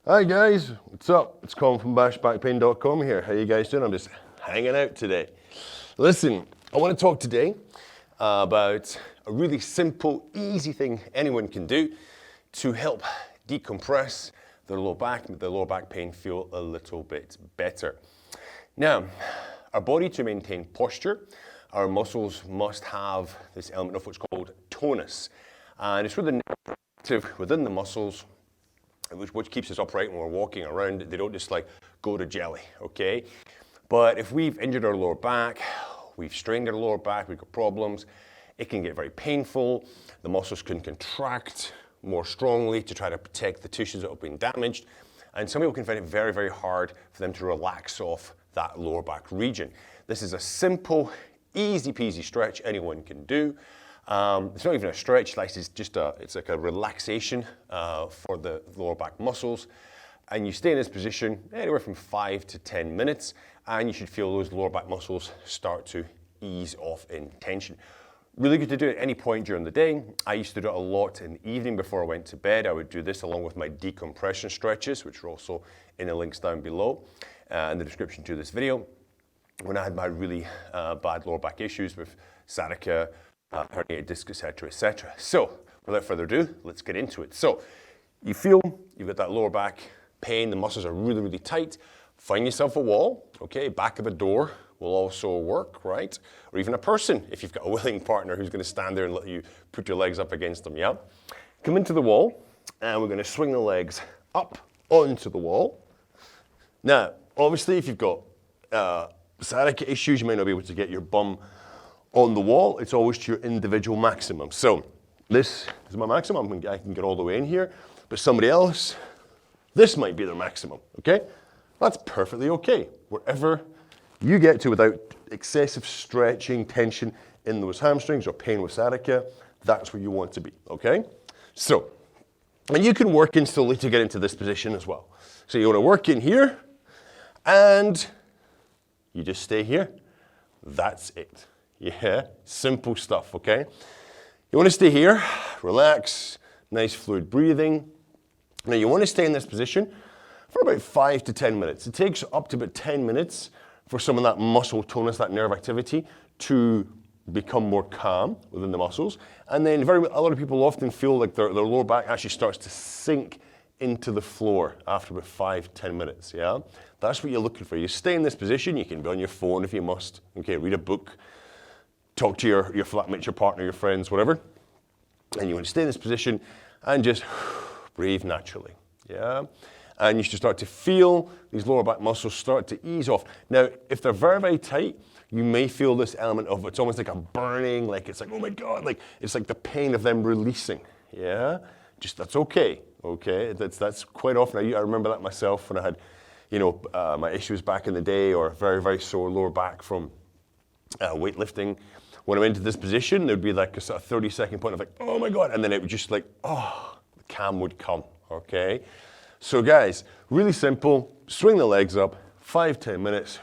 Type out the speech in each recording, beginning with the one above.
Hi guys, what's up? It's Colin from bashbackpain.com here. How you guys doing? I'm just hanging out today. Listen, I want to talk today about a really simple, easy thing anyone can do to help decompress their lower back, make the lower back pain feel a little bit better. Now, our body, to maintain posture, our muscles must have this element of what's called tonus. And it's really active within the muscles, which keeps us upright when we're walking around. They don't just like go to jelly, okay? But if we've injured our lower back, we've strained our lower back, we've got problems, it can get very painful. The muscles can contract more strongly to try to protect the tissues that have been damaged. And some people can find it very, very hard for them to relax off that lower back region. This is a simple, easy peasy stretch anyone can do. It's not even a stretch, it's like a relaxation for the lower back muscles. And you stay in this position anywhere from 5 to 10 minutes, and you should feel those lower back muscles start to ease off in tension. Really good to do at any point during the day. I used to do it a lot in the evening before I went to bed. I would do this along with my decompression stretches, which are also in the links down below in the description to this video. When I had my really bad lower back issues with sciatica, herniated disc, etc., etc. So, without further ado, let's get into it. So, you feel you've got that lower back pain, the muscles are really, really tight. Find yourself a wall, okay? Back of a door will also work, right? Or even a person, if you've got a willing partner who's going to stand there and let you put your legs up against them, yeah? Come into the wall, and we're going to swing the legs up onto the wall. Now, obviously, if you've got sciatica issues, you might not be able to get your bum on the wall. It's always to your individual maximum. So this is my maximum. I can get all the way in here, but somebody else, this might be their maximum, okay? That's perfectly okay. Wherever you get to without excessive stretching, tension in those hamstrings or pain with sciatica, that's where you want to be, okay? So, and you can work in slowly to get into this position as well. So you want to work in here, and you just stay here. That's it. Yeah, simple stuff, okay? You want to stay here, relax, nice fluid breathing. Now you want to stay in this position for about 5 to 10 minutes. It takes up to about 10 minutes for some of that muscle tonus, that nerve activity, to become more calm within the muscles. And then a lot of people often feel like their lower back actually starts to sink into the floor after about 5 to 10 minutes, yeah? That's what you're looking for. You stay in this position, you can be on your phone if you must, okay, read a book, talk to your flatmates, your partner, your friends, whatever. And you want to stay in this position and just breathe naturally, yeah? And you should start to feel these lower back muscles start to ease off. Now, if they're very, very tight, you may feel this element of, it's almost like a burning, like it's like, oh my God, like it's like the pain of them releasing, yeah? Just, that's okay, okay? That's quite often, I remember that myself when I had, my issues back in the day, or very, very sore lower back from weightlifting. When I went into this position, there'd be like a sort of 30-second point of like, oh my God, and then it would just like, oh, the calm would come, okay? So guys, really simple, swing the legs up, 5, 10 minutes,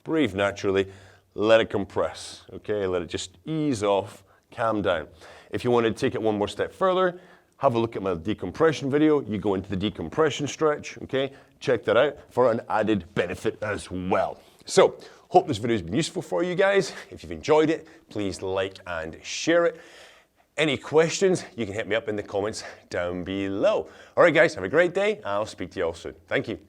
breathe naturally, let it compress, okay? Let it just ease off, calm down. If you want to take it one more step further, have a look at my decompression video. You go into the decompression stretch, okay? Check that out for an added benefit as well. So, hope this video has been useful for you guys. If you've enjoyed it, please like and share it. Any questions, you can hit me up in the comments down below. All right, guys, have a great day. I'll speak to you all soon. Thank you.